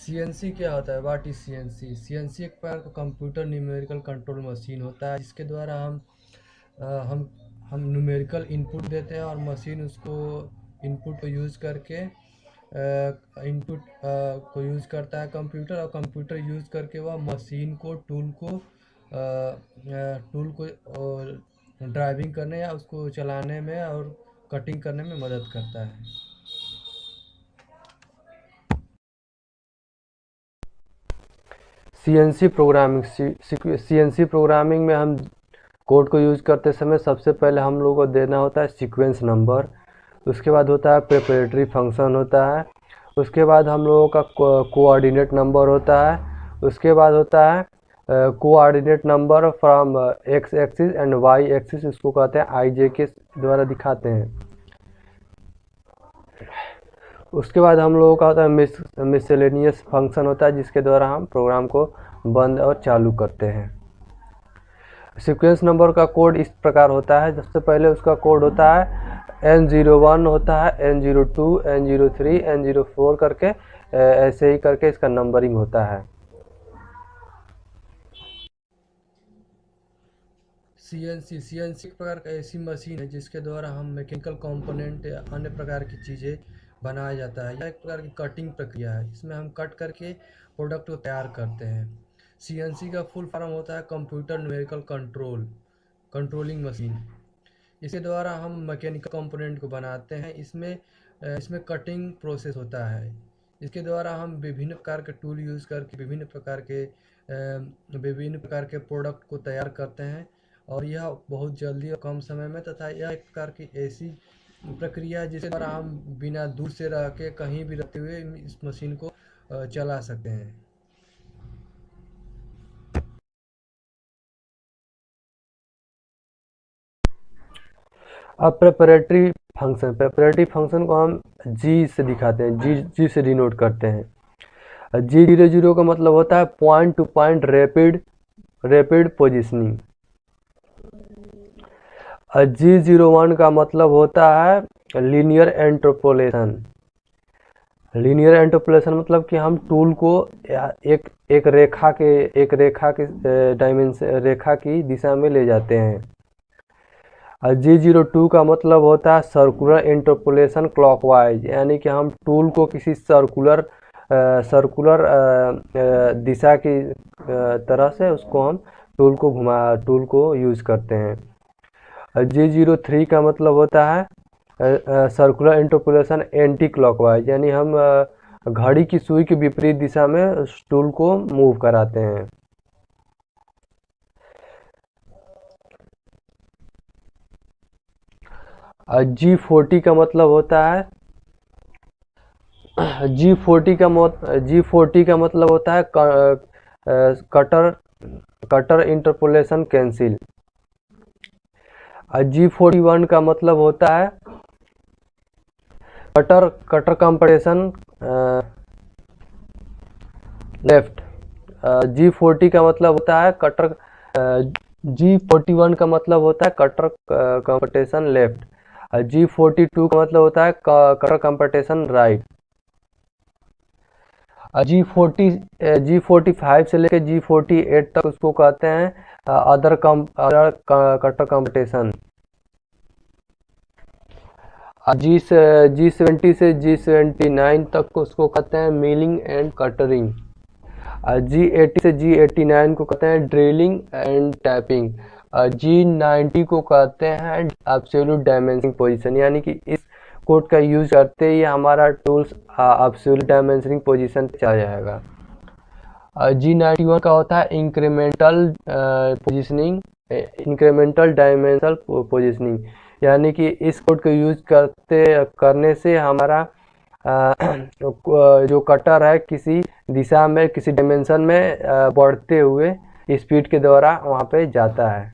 CNC क्या होता है? What is CNC? सीएनसी एक प्रकार का कंप्यूटर न्यूमेरिकल कंट्रोल मशीन होता है, जिसके द्वारा अ, हम हम न्यूमेरिकल इनपुट देते हैं और मशीन उसको इनपुट को यूज़ करके इनपुट को यूज़ करता है कंप्यूटर, और कंप्यूटर यूज़ करके वह मशीन को टूल को ड्राइविंग करने या उसको चलाने में और कटिंग करने में मदद करता है। सीएनसी प्रोग्रामिंग में हम कोड को यूज़ करते समय सबसे पहले हम लोगों को देना होता है सीक्वेंस नंबर। उसके बाद होता है प्रिपरेटरी फंक्शन होता है। उसके बाद हम लोगों का कोऑर्डिनेट नंबर होता है। उसके बाद होता है coordinate number from x axis and y axis, इसको कहते हैं आईजे के द्वारा दिखाते हैं। उसके बाद हम लोगों का होता है मिसलेनियस फंक्शन होता है, जिसके द्वारा हम प्रोग्राम को बंद और चालू करते हैं। सीक्वेंस नंबर का कोड इस प्रकार होता है। सबसे पहले उसका कोड होता है N01 होता है, N02, N03, N04 करके ऐसे ही करके इसका नंबरिंग होता है। सीएनसी एक प्रकार का ऐसी मशीन है जिसके द्वारा हम मैकेनिकल कंपोनेंट या अन्य प्रकार की चीज़ें बनाया जाता है। यह एक प्रकार की कटिंग प्रक्रिया है, इसमें हम कट करके प्रोडक्ट को तैयार करते हैं। सीएनसी का फुल फॉर्म होता है कंप्यूटर न्यूमेरिकल कंट्रोलिंग मशीन। इसके द्वारा हम मैकेनिकल कंपोनेंट को बनाते हैं। इसमें कटिंग प्रोसेस होता है। इसके द्वारा हम विभिन्न प्रकार के टूल यूज़ करके विभिन्न प्रकार के प्रोडक्ट को तैयार करते हैं, और यह बहुत जल्दी और कम समय में, तथा यह एक प्रकार की ऐसी प्रक्रिया है जिसके द्वारा हम बिना दूर से रह के कहीं भी रहते हुए इस मशीन को चला सकते हैं। अब प्रेपरेटरी फंक्शन को हम जी से दिखाते हैं, जी से डिनोट करते हैं। G00 का मतलब होता है point two point rapid positioning. G01 का मतलब होता है लीनियर इंटरपोलेशन मतलब कि हम टूल को एक रेखा के रेखा की दिशा में ले जाते हैं। G02 का मतलब होता है सर्कुलर इंटरपोलेशन क्लॉकवाइज, यानी कि हम टूल को किसी सर्कुलर दिशा की तरह से उसको हम टूल को यूज़ करते हैं। G03 का मतलब होता है सर्कुलर इंटरपोलेशन एंटी क्लॉकवाइज, यानी हम घड़ी की सुई के विपरीत दिशा में उस टूल को मूव कराते हैं। G40 का मतलब होता है G40 का मतलब होता है कटर इंटरपोलेशन कैंसिल। G41 का मतलब होता है कटर कंप्रेशन लेफ्ट। G40 का मतलब होता है G41 का मतलब होता है कटर कंप्रेशन लेफ्ट। G42 का मतलब होता है कटर कंप्रेशन राइट। G45 से लेकर G48 तक उसको कहते हैं अदर कटर कंप्रेशन। G70 से G79 तक उसको कहते हैं मिलिंग एंड कटरिंग। G80 से G89 को कहते हैं ड्रिलिंग एंड टैपिंग। G90 को कहते हैं एब्सोल्यूट डायमेंशनिंग पोजीशन, यानी कि इस कोड का यूज करते ही हमारा टूल्स एब्सोल्यूट डायमेंशनिंग पोजीशन पे चला जाएगा। G91 का होता है इंक्रीमेंटल डायमेंशनल पोजीशनिंग, यानी कि इस कोड को यूज करने से हमारा जो कटर है किसी दिशा में किसी डायमेंशन में बढ़ते हुए स्पीड के द्वारा वहाँ पे जाता है।